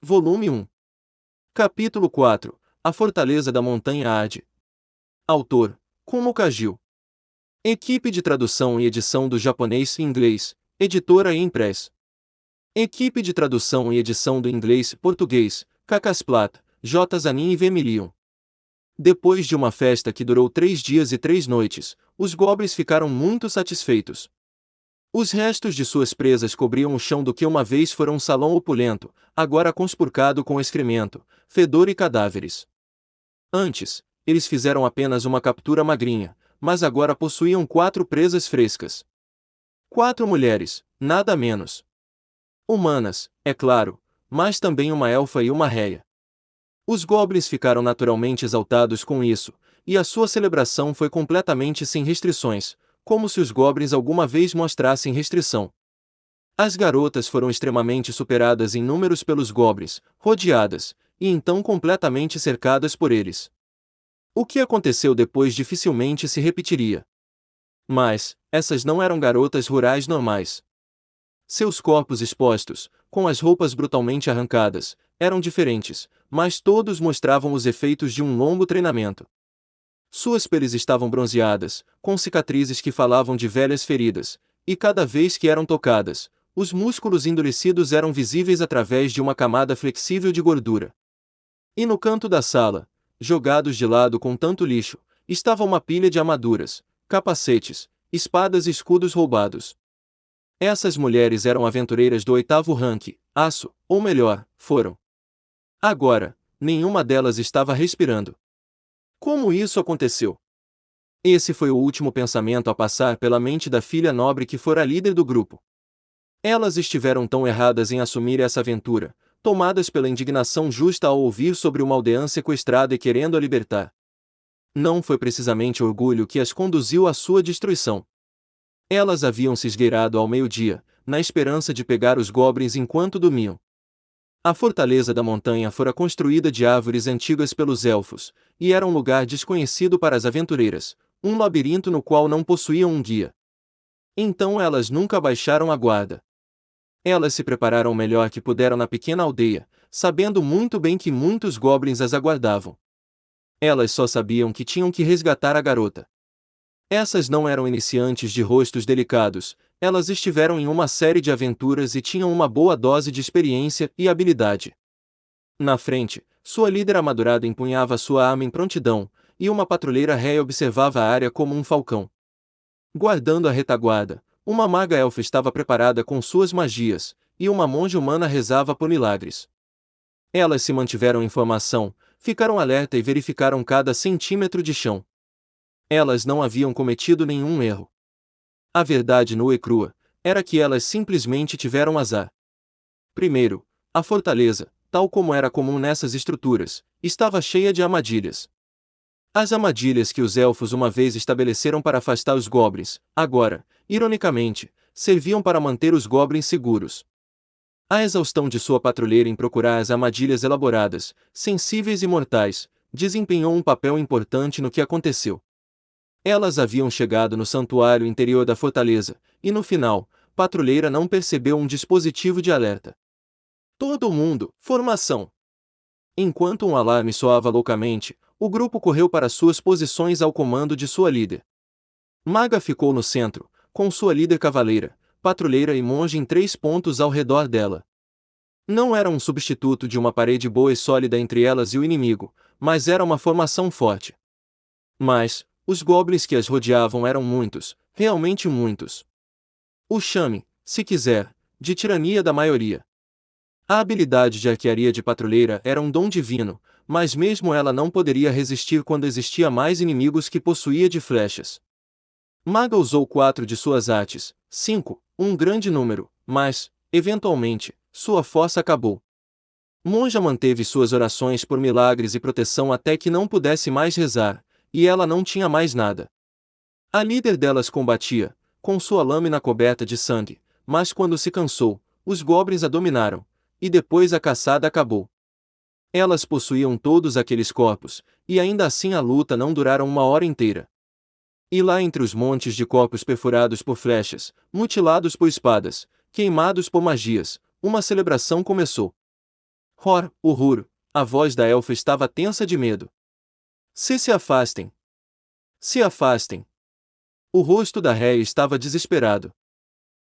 Volume 1. Capítulo 4. A Fortaleza da Montanha Ade. Autor: Kumo Kagil. Equipe de tradução e edição do japonês e inglês, editora e Impress. Equipe de tradução e edição do inglês e português, Cacasplata, J. Zanin e Vermilion. Depois de uma festa que durou 3 dias e 3 noites, os goblins ficaram muito satisfeitos. Os restos de suas presas cobriam o chão do que uma vez fora um salão opulento, agora conspurcado com excremento, fedor e cadáveres. Antes, eles fizeram apenas uma captura magrinha, mas agora possuíam 4 presas frescas. 4 mulheres, nada menos. Humanas, é claro, mas também uma elfa e uma réia. Os goblins ficaram naturalmente exaltados com isso, e a sua celebração foi completamente sem restrições, como se os goblins alguma vez mostrassem restrição. As garotas foram extremamente superadas em números pelos goblins, rodeadas, e então completamente cercadas por eles. O que aconteceu depois dificilmente se repetiria. Mas, essas não eram garotas rurais normais. Seus corpos expostos, com as roupas brutalmente arrancadas, eram diferentes, mas todos mostravam os efeitos de um longo treinamento. Suas peles estavam bronzeadas, com cicatrizes que falavam de velhas feridas, e cada vez que eram tocadas, os músculos endurecidos eram visíveis através de uma camada flexível de gordura. E no canto da sala, jogados de lado com tanto lixo, estava uma pilha de armaduras, capacetes, espadas e escudos roubados. Essas mulheres eram aventureiras do 8º rank, aço, ou melhor, foram. Agora, nenhuma delas estava respirando. Como isso aconteceu? Esse foi o último pensamento a passar pela mente da filha nobre que fora líder do grupo. Elas estiveram tão erradas em assumir essa aventura, tomadas pela indignação justa ao ouvir sobre uma aldeã sequestrada e querendo a libertar. Não foi precisamente orgulho que as conduziu à sua destruição. Elas haviam se esgueirado ao meio-dia, na esperança de pegar os goblins enquanto dormiam. A fortaleza da montanha fora construída de árvores antigas pelos elfos, e era um lugar desconhecido para as aventureiras, um labirinto no qual não possuíam um guia. Então elas nunca baixaram a guarda. Elas se prepararam o melhor que puderam na pequena aldeia, sabendo muito bem que muitos goblins as aguardavam. Elas só sabiam que tinham que resgatar a garota. Essas não eram iniciantes de rostos delicados, elas estiveram em uma série de aventuras e tinham uma boa dose de experiência e habilidade. Na frente, sua líder amadurada empunhava sua arma em prontidão, e uma patrulheira réia observava a área como um falcão. Guardando a retaguarda, uma maga elfa estava preparada com suas magias, e uma monja humana rezava por milagres. Elas se mantiveram em formação, ficaram alerta e verificaram cada centímetro de chão. Elas não haviam cometido nenhum erro. A verdade nua e crua era que elas simplesmente tiveram azar. Primeiro, a fortaleza, tal como era comum nessas estruturas, estava cheia de armadilhas. As armadilhas que os elfos uma vez estabeleceram para afastar os goblins, agora, ironicamente, serviam para manter os goblins seguros. A exaustão de sua patrulheira em procurar as armadilhas elaboradas, sensíveis e mortais, desempenhou um papel importante no que aconteceu. Elas haviam chegado no santuário interior da fortaleza, e no final, patrulheira não percebeu um dispositivo de alerta. Todo mundo, formação! Enquanto um alarme soava loucamente, o grupo correu para suas posições ao comando de sua líder. Maga ficou no centro, com sua líder cavaleira, patrulheira e monge em 3 pontos ao redor dela. Não era um substituto de uma parede boa e sólida entre elas e o inimigo, mas era uma formação forte. Mas, os goblins que as rodeavam eram muitos, realmente muitos. O chame, se quiser, de tirania da maioria. A habilidade de arquearia de patrulheira era um dom divino, mas mesmo ela não poderia resistir quando existia mais inimigos que possuía de flechas. Maga usou 4 de suas artes, 5, um grande número, mas, eventualmente, sua força acabou. Monja manteve suas orações por milagres e proteção até que não pudesse mais rezar, e ela não tinha mais nada. A líder delas combatia, com sua lâmina coberta de sangue, mas quando se cansou, os goblins a dominaram, e depois a caçada acabou. Elas possuíam todos aqueles corpos, e ainda assim a luta não duraram 1 hora inteira. E lá entre os montes de corpos perfurados por flechas, mutilados por espadas, queimados por magias, uma celebração começou. Hor, Uhur, a voz da elfa estava tensa de medo. Se afastem! Se afastem! O rosto da réia estava desesperado.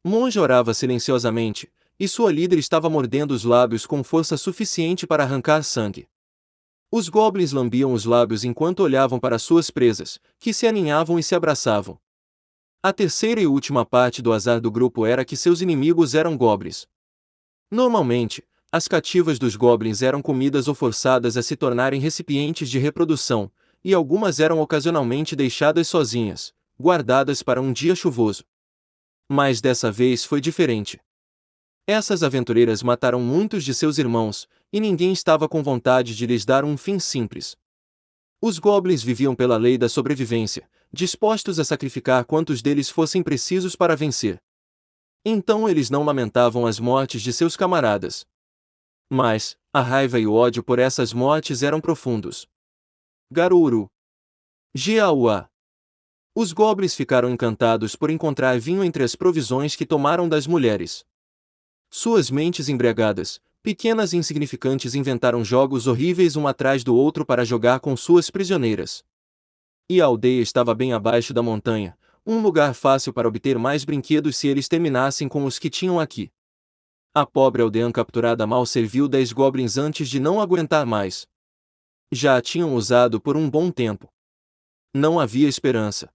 Monge orava silenciosamente, e sua líder estava mordendo os lábios com força suficiente para arrancar sangue. Os goblins lambiam os lábios enquanto olhavam para suas presas, que se aninhavam e se abraçavam. A terceira e última parte do azar do grupo era que seus inimigos eram goblins. Normalmente, as cativas dos goblins eram comidas ou forçadas a se tornarem recipientes de reprodução, e algumas eram ocasionalmente deixadas sozinhas, guardadas para um dia chuvoso. Mas dessa vez foi diferente. Essas aventureiras mataram muitos de seus irmãos, e ninguém estava com vontade de lhes dar um fim simples. Os goblins viviam pela lei da sobrevivência, dispostos a sacrificar quantos deles fossem precisos para vencer. Então eles não lamentavam as mortes de seus camaradas. Mas, a raiva e o ódio por essas mortes eram profundos. Garuru. Jiaua. Os goblins ficaram encantados por encontrar vinho entre as provisões que tomaram das mulheres. Suas mentes embriagadas, pequenas e insignificantes, inventaram jogos horríveis um atrás do outro para jogar com suas prisioneiras. E a aldeia estava bem abaixo da montanha, um lugar fácil para obter mais brinquedos se eles terminassem com os que tinham aqui. A pobre aldeã capturada mal serviu 10 goblins antes de não aguentar mais. Já a tinham usado por um bom tempo. Não havia esperança.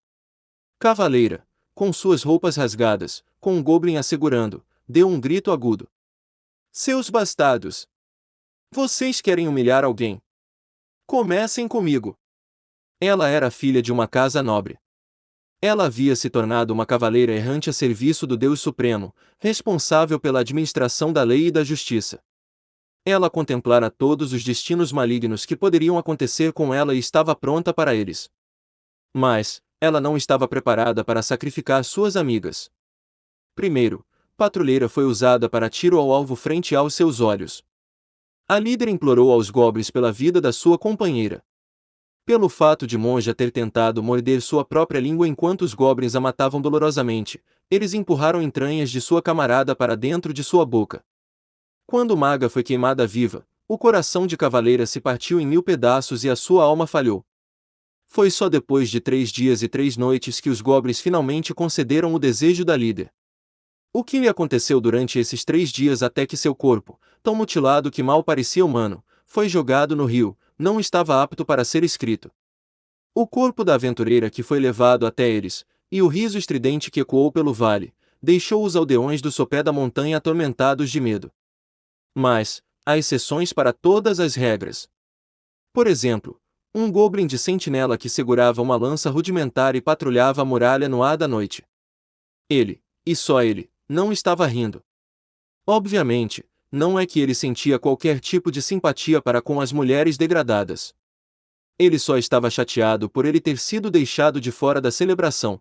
Cavaleira, com suas roupas rasgadas, com um goblin a segurando, deu um grito agudo. Seus bastardos! Vocês querem humilhar alguém? Comecem comigo! Ela era filha de uma casa nobre. Ela havia se tornado uma cavaleira errante a serviço do Deus Supremo, responsável pela administração da lei e da justiça. Ela contemplara todos os destinos malignos que poderiam acontecer com ela e estava pronta para eles. Mas, ela não estava preparada para sacrificar suas amigas. Primeiro, patrulheira foi usada para tiro ao alvo frente aos seus olhos. A líder implorou aos goblins pela vida da sua companheira. Pelo fato de Monja ter tentado morder sua própria língua enquanto os goblins a matavam dolorosamente, eles empurraram entranhas de sua camarada para dentro de sua boca. Quando Maga foi queimada viva, o coração de Cavaleira se partiu em 1000 pedaços e a sua alma falhou. Foi só depois de 3 dias e 3 noites que os goblins finalmente concederam o desejo da líder. O que lhe aconteceu durante esses 3 dias até que seu corpo, tão mutilado que mal parecia humano, foi jogado no rio, não estava apto para ser escrito. O corpo da aventureira que foi levado até eles, e o riso estridente que ecoou pelo vale, deixou os aldeões do sopé da montanha atormentados de medo. Mas, há exceções para todas as regras. Por exemplo, um goblin de sentinela que segurava uma lança rudimentar e patrulhava a muralha no ar da noite. Ele, e só ele, não estava rindo. Obviamente, não é que ele sentia qualquer tipo de simpatia para com as mulheres degradadas. Ele só estava chateado por ele ter sido deixado de fora da celebração.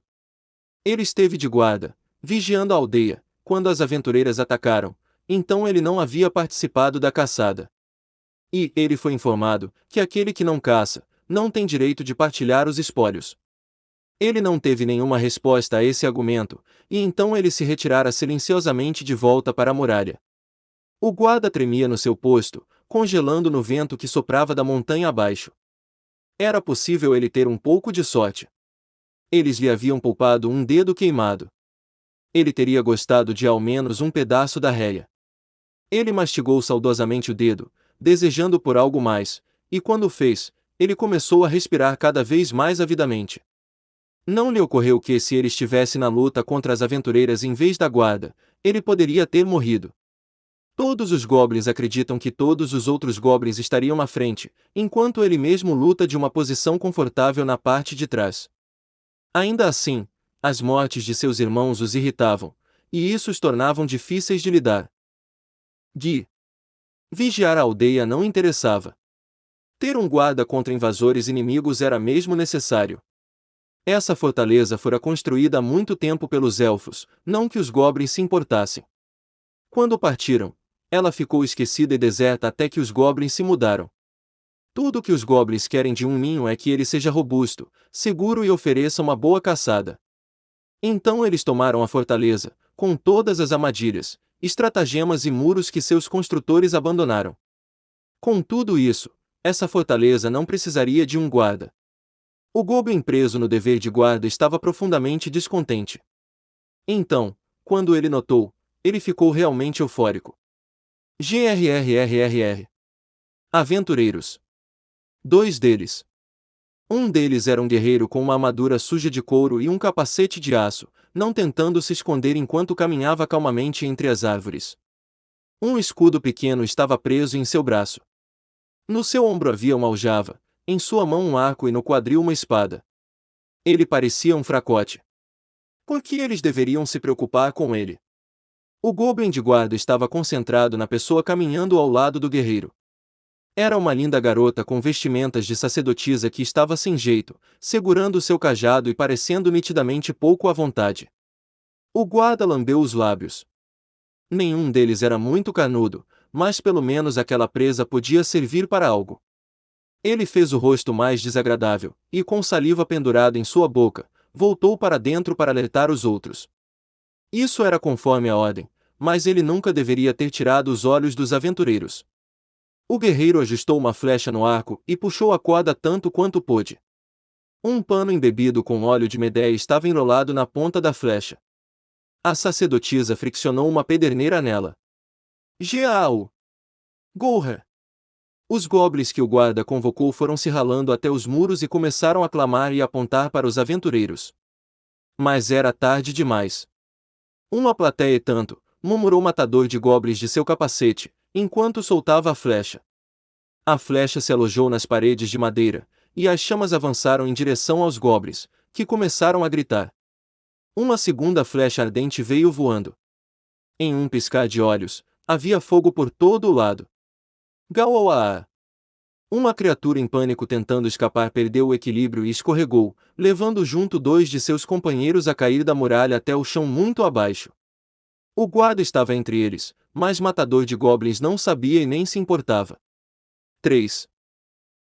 Ele esteve de guarda, vigiando a aldeia, quando as aventureiras atacaram, então ele não havia participado da caçada. E ele foi informado que aquele que não caça, não tem direito de partilhar os espólios. Ele não teve nenhuma resposta a esse argumento, e então ele se retirara silenciosamente de volta para a muralha. O guarda tremia no seu posto, congelando no vento que soprava da montanha abaixo. Era possível ele ter um pouco de sorte. Eles lhe haviam poupado um dedo queimado. Ele teria gostado de ao menos um pedaço da réia. Ele mastigou saudosamente o dedo, desejando por algo mais, e quando o fez, ele começou a respirar cada vez mais avidamente. Não lhe ocorreu que se ele estivesse na luta contra as aventureiras em vez da guarda, ele poderia ter morrido. Todos os goblins acreditam que todos os outros goblins estariam na frente, enquanto ele mesmo luta de uma posição confortável na parte de trás. Ainda assim, as mortes de seus irmãos os irritavam, e isso os tornavam difíceis de lidar. Vigiar a aldeia não interessava. Ter um guarda contra invasores inimigos era mesmo necessário. Essa fortaleza fora construída há muito tempo pelos elfos, não que os goblins se importassem. Quando partiram, ela ficou esquecida e deserta até que os goblins se mudaram. Tudo o que os goblins querem de um ninho é que ele seja robusto, seguro e ofereça uma boa caçada. Então eles tomaram a fortaleza, com todas as armadilhas, estratagemas e muros que seus construtores abandonaram. Com tudo isso, essa fortaleza não precisaria de um guarda. O Goblin preso no dever de guarda estava profundamente descontente. Então, quando ele notou, ele ficou realmente eufórico. GRRRRR. Aventureiros. 2 deles. Um deles era um guerreiro com uma armadura suja de couro e um capacete de aço, não tentando se esconder enquanto caminhava calmamente entre as árvores. Um escudo pequeno estava preso em seu braço. No seu ombro havia uma aljava, em sua mão um arco e no quadril uma espada. Ele parecia um fracote. Por que eles deveriam se preocupar com ele? O Goblin de guarda estava concentrado na pessoa caminhando ao lado do guerreiro. Era uma linda garota com vestimentas de sacerdotisa que estava sem jeito, segurando seu cajado e parecendo nitidamente pouco à vontade. O guarda lambeu os lábios. Nenhum deles era muito carnudo, mas pelo menos aquela presa podia servir para algo. Ele fez o rosto mais desagradável, e com saliva pendurada em sua boca, voltou para dentro para alertar os outros. Isso era conforme a ordem, mas ele nunca deveria ter tirado os olhos dos aventureiros. O guerreiro ajustou uma flecha no arco e puxou a corda tanto quanto pôde. Um pano embebido com óleo de Medeia estava enrolado na ponta da flecha. A sacerdotisa friccionou uma pederneira nela. Geau! Gorra! Os goblins que o guarda convocou foram se ralando até os muros e começaram a clamar e apontar para os aventureiros. Mas era tarde demais. Uma plateia e tanto, murmurou o matador de goblins de seu capacete, enquanto soltava a flecha. A flecha se alojou nas paredes de madeira, e as chamas avançaram em direção aos goblins, que começaram a gritar. Uma segunda flecha ardente veio voando. Em um piscar de olhos, havia fogo por todo o lado. Gauaa! Uma criatura em pânico tentando escapar perdeu o equilíbrio e escorregou, levando junto 2 de seus companheiros a cair da muralha até o chão muito abaixo. O guarda estava entre eles, mas matador de goblins não sabia e nem se importava. 3.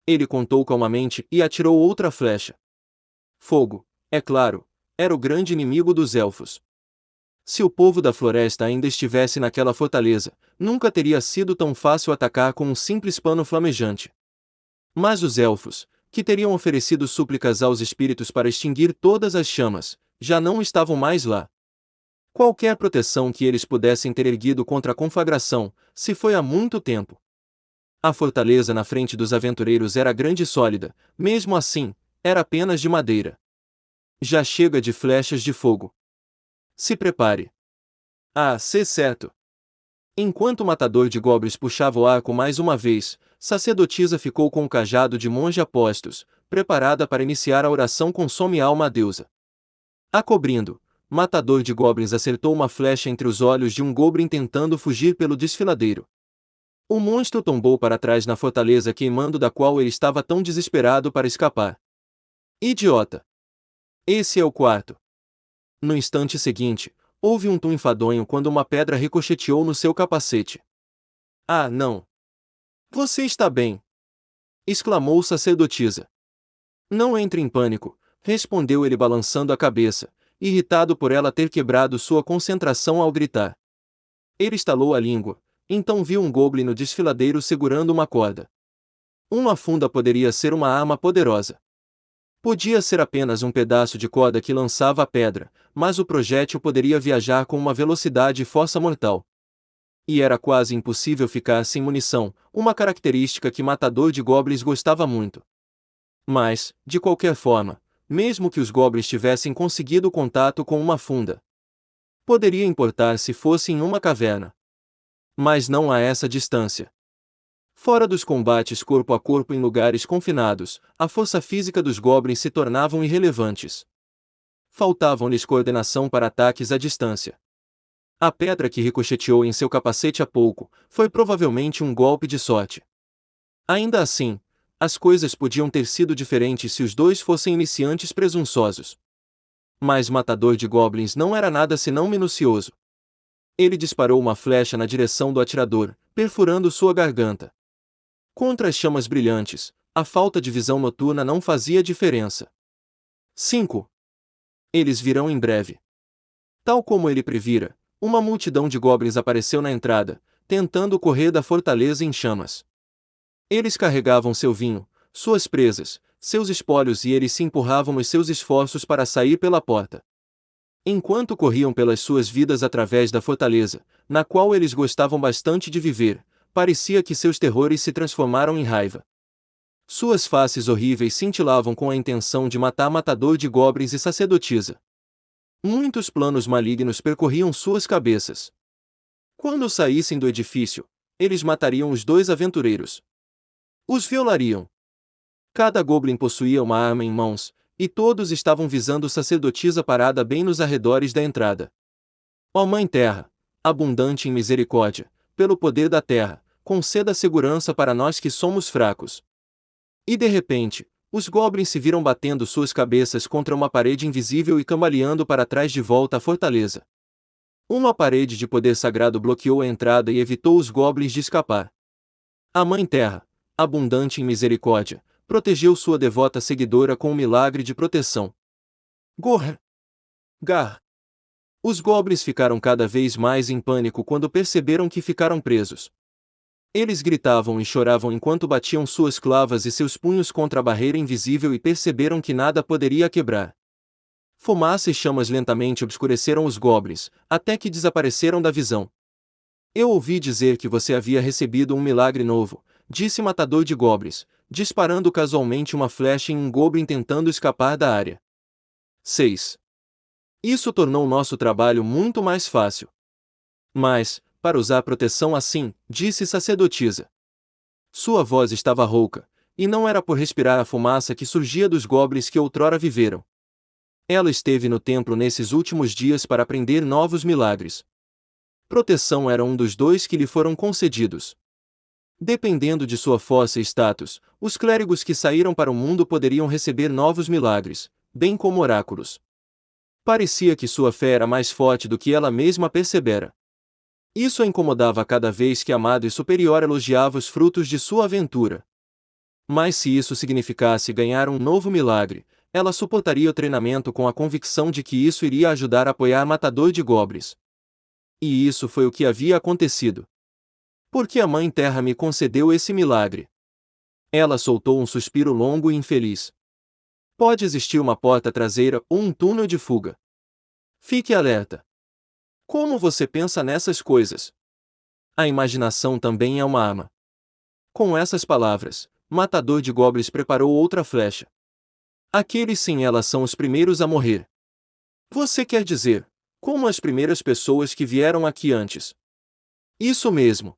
Ele contou calmamente e atirou outra flecha. Fogo, é claro, era o grande inimigo dos elfos. Se o povo da floresta ainda estivesse naquela fortaleza, nunca teria sido tão fácil atacar com um simples pano flamejante. Mas os elfos, que teriam oferecido súplicas aos espíritos para extinguir todas as chamas, já não estavam mais lá. Qualquer proteção que eles pudessem ter erguido contra a conflagração, se foi há muito tempo. A fortaleza na frente dos aventureiros era grande e sólida, mesmo assim, era apenas de madeira. Já chega de flechas de fogo. Se prepare. Ah, se certo. Enquanto o matador de goblins puxava o arco mais uma vez, sacerdotisa ficou com o cajado de monge a postos, preparada para iniciar a oração consome alma à deusa. A cobrindo, matador de goblins acertou uma flecha entre os olhos de um goblin tentando fugir pelo desfiladeiro. O monstro tombou para trás na fortaleza queimando da qual ele estava tão desesperado para escapar. Idiota! Esse é o quarto. No instante seguinte, houve um tum enfadonho quando uma pedra ricocheteou no seu capacete. Ah, não! Você está bem! Exclamou sacerdotisa. Não entre em pânico, respondeu ele balançando a cabeça, irritado por ela ter quebrado sua concentração ao gritar. Ele estalou a língua, então viu um goblin no desfiladeiro segurando uma corda. Uma funda poderia ser uma arma poderosa. Podia ser apenas um pedaço de corda que lançava a pedra, mas o projétil poderia viajar com uma velocidade e força mortal. E era quase impossível ficar sem munição, uma característica que matador de goblins gostava muito. Mas, de qualquer forma, mesmo que os goblins tivessem conseguido contato com uma funda, poderia importar se fosse em uma caverna. Mas não a essa distância. Fora dos combates corpo a corpo em lugares confinados, a força física dos goblins se tornavam irrelevantes. Faltavam-lhes coordenação para ataques à distância. A pedra que ricocheteou em seu capacete há pouco, foi provavelmente um golpe de sorte. Ainda assim, as coisas podiam ter sido diferentes se os dois fossem iniciantes presunçosos. Mas o matador de goblins não era nada senão minucioso. Ele disparou uma flecha na direção do atirador, perfurando sua garganta. Contra as chamas brilhantes, a falta de visão noturna não fazia diferença. 5. Eles virão em breve. Tal como ele previra, uma multidão de goblins apareceu na entrada, tentando correr da fortaleza em chamas. Eles carregavam seu vinho, suas presas, seus espólios e eles se empurravam nos seus esforços para sair pela porta. Enquanto corriam pelas suas vidas através da fortaleza, na qual eles gostavam bastante de viver, parecia que seus terrores se transformaram em raiva. Suas faces horríveis cintilavam com a intenção de matar matador de goblins e sacerdotisa. Muitos planos malignos percorriam suas cabeças. Quando saíssem do edifício, eles matariam os dois aventureiros. Os violariam. Cada goblin possuía uma arma em mãos, e todos estavam visando sacerdotisa parada bem nos arredores da entrada. Ó Mãe Terra, abundante em misericórdia, pelo poder da terra, conceda segurança para nós que somos fracos. E de repente, os goblins se viram batendo suas cabeças contra uma parede invisível e cambaleando para trás de volta à fortaleza. Uma parede de poder sagrado bloqueou a entrada e evitou os goblins de escapar. A Mãe Terra, abundante em misericórdia, protegeu sua devota seguidora com um milagre de proteção. Gorr! Gar! Os goblins ficaram cada vez mais em pânico quando perceberam que ficaram presos. Eles gritavam e choravam enquanto batiam suas clavas e seus punhos contra a barreira invisível e perceberam que nada poderia quebrar. Fumaça e chamas lentamente obscureceram os goblins, até que desapareceram da visão. Eu ouvi dizer que você havia recebido um milagre novo, disse Matador de Goblins, disparando casualmente uma flecha em um goblin tentando escapar da área. 6. Isso tornou nosso trabalho muito mais fácil. Mas, para usar proteção assim, disse sacerdotisa. Sua voz estava rouca, e não era por respirar a fumaça que surgia dos goblins que outrora viveram. Ela esteve no templo nesses últimos dias para aprender novos milagres. Proteção era um dos dois que lhe foram concedidos. Dependendo de sua força e status, os clérigos que saíram para o mundo poderiam receber novos milagres, bem como oráculos. Parecia que sua fé era mais forte do que ela mesma percebera. Isso a incomodava cada vez que Amado e Superior elogiava os frutos de sua aventura. Mas se isso significasse ganhar um novo milagre, ela suportaria o treinamento com a convicção de que isso iria ajudar a apoiar Matador de Goblins. E isso foi o que havia acontecido. Porque a Mãe Terra me concedeu esse milagre. Ela soltou um suspiro longo e infeliz. Pode existir uma porta traseira ou um túnel de fuga. Fique alerta. Como você pensa nessas coisas? A imaginação também é uma arma. Com essas palavras, Matador de Goblins preparou outra flecha. Aqueles sem ela são os primeiros a morrer. Você quer dizer, como as primeiras pessoas que vieram aqui antes? Isso mesmo.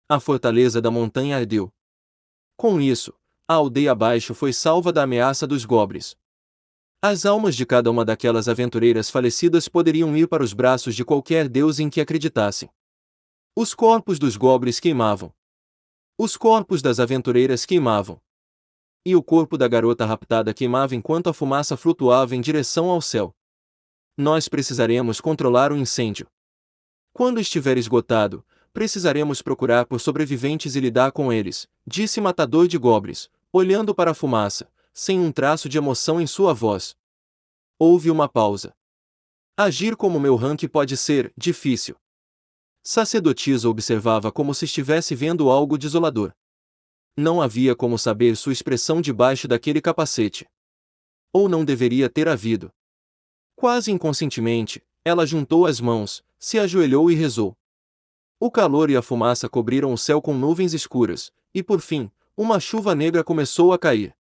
A fortaleza da montanha ardeu. Com isso, a aldeia abaixo foi salva da ameaça dos goblins. As almas de cada uma daquelas aventureiras falecidas poderiam ir para os braços de qualquer deus em que acreditassem. Os corpos dos goblins queimavam. Os corpos das aventureiras queimavam. E o corpo da garota raptada queimava enquanto a fumaça flutuava em direção ao céu. Nós precisaremos controlar o incêndio. Quando estiver esgotado, precisaremos procurar por sobreviventes e lidar com eles, disse Matador de Goblins, olhando para a fumaça, sem um traço de emoção em sua voz. Houve uma pausa. Agir como meu rank pode ser difícil. Sacerdotisa observava como se estivesse vendo algo desolador. Não havia como saber sua expressão debaixo daquele capacete. Ou não deveria ter havido. Quase inconscientemente, ela juntou as mãos, se ajoelhou e rezou. O calor e a fumaça cobriram o céu com nuvens escuras, e por fim, uma chuva negra começou a cair.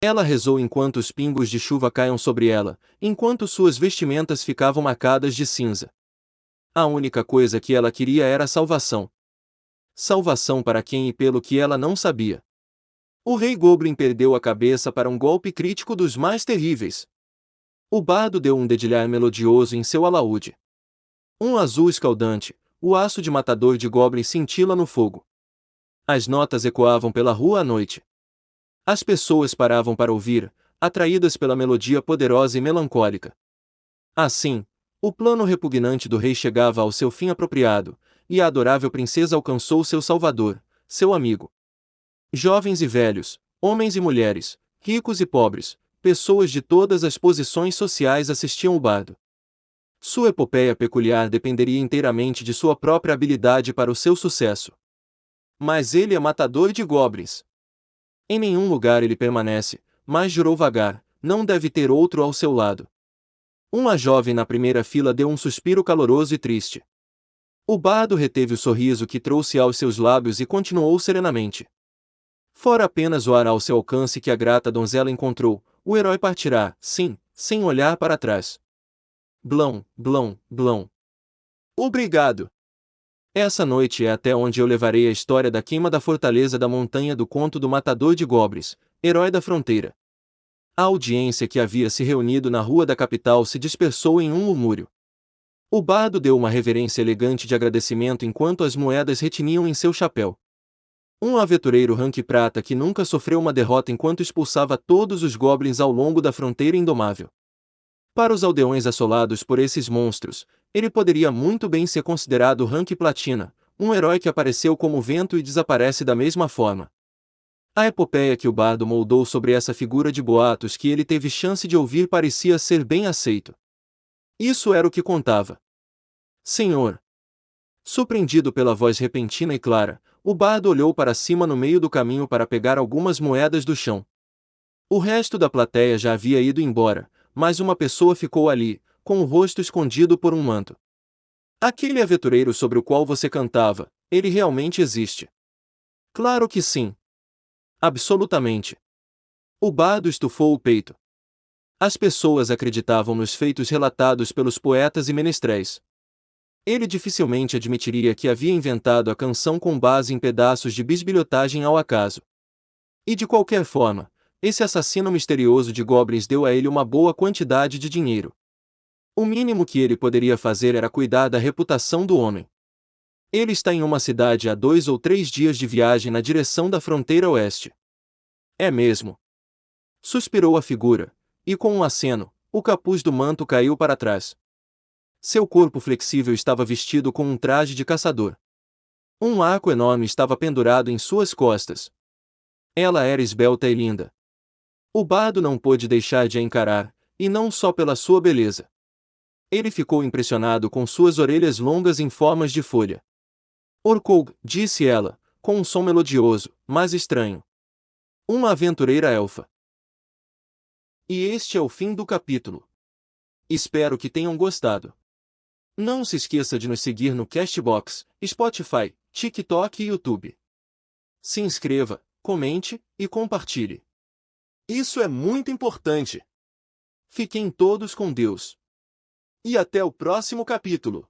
Ela rezou enquanto os pingos de chuva caíam sobre ela, enquanto suas vestimentas ficavam marcadas de cinza. A única coisa que ela queria era salvação. Salvação para quem e pelo que ela não sabia. O Rei Goblin perdeu a cabeça para um golpe crítico dos mais terríveis. O bardo deu um dedilhar melodioso em seu alaúde. Um azul escaldante, o aço de Matador de Goblins cintila no fogo. As notas ecoavam pela rua à noite. As pessoas paravam para ouvir, atraídas pela melodia poderosa e melancólica. Assim, o plano repugnante do rei chegava ao seu fim apropriado, e a adorável princesa alcançou seu salvador, seu amigo. Jovens e velhos, homens e mulheres, ricos e pobres, pessoas de todas as posições sociais assistiam o bardo. Sua epopeia peculiar dependeria inteiramente de sua própria habilidade para o seu sucesso. Mas ele é matador de goblins. Em nenhum lugar ele permanece, mas jurou vagar, não deve ter outro ao seu lado. Uma jovem na primeira fila deu um suspiro caloroso e triste. O bardo reteve o sorriso que trouxe aos seus lábios e continuou serenamente. Fora apenas o ar ao seu alcance que a grata donzela encontrou, o herói partirá, sim, sem olhar para trás. Blão, blão, blão. Obrigado! Essa noite é até onde eu levarei a história da queima da fortaleza da montanha do conto do matador de goblins, herói da fronteira. A audiência que havia se reunido na rua da capital se dispersou em um murmúrio. O bardo deu uma reverência elegante de agradecimento enquanto as moedas retiniam em seu chapéu. Um aventureiro rank prata que nunca sofreu uma derrota enquanto expulsava todos os goblins ao longo da fronteira indomável. Para os aldeões assolados por esses monstros, ele poderia muito bem ser considerado rank platina, um herói que apareceu como vento e desaparece da mesma forma. A epopeia que o bardo moldou sobre essa figura de boatos que ele teve chance de ouvir parecia ser bem aceito. Isso era o que contava. Senhor! Surpreendido pela voz repentina e clara, o bardo olhou para cima no meio do caminho para pegar algumas moedas do chão. O resto da plateia já havia ido embora, mas uma pessoa ficou ali, com o rosto escondido por um manto. Aquele aventureiro sobre o qual você cantava, ele realmente existe? Claro que sim. Absolutamente. O bardo estufou o peito. As pessoas acreditavam nos feitos relatados pelos poetas e menestréis. Ele dificilmente admitiria que havia inventado a canção com base em pedaços de bisbilhotagem ao acaso. E de qualquer forma, esse assassino misterioso de goblins deu a ele uma boa quantidade de dinheiro. O mínimo que ele poderia fazer era cuidar da reputação do homem. Ele está em uma cidade a 2 ou 3 dias de viagem na direção da fronteira oeste. É mesmo. Suspirou a figura, e com um aceno, o capuz do manto caiu para trás. Seu corpo flexível estava vestido com um traje de caçador. Um arco enorme estava pendurado em suas costas. Ela era esbelta e linda. O bardo não pôde deixar de a encarar, e não só pela sua beleza. Ele ficou impressionado com suas orelhas longas em formas de folha. Orcog, disse ela, com um som melodioso, mas estranho. Uma aventureira elfa. E este é o fim do capítulo. Espero que tenham gostado. Não se esqueça de nos seguir no Castbox, Spotify, TikTok e YouTube. Se inscreva, comente e compartilhe. Isso é muito importante. Fiquem todos com Deus. E até o próximo capítulo.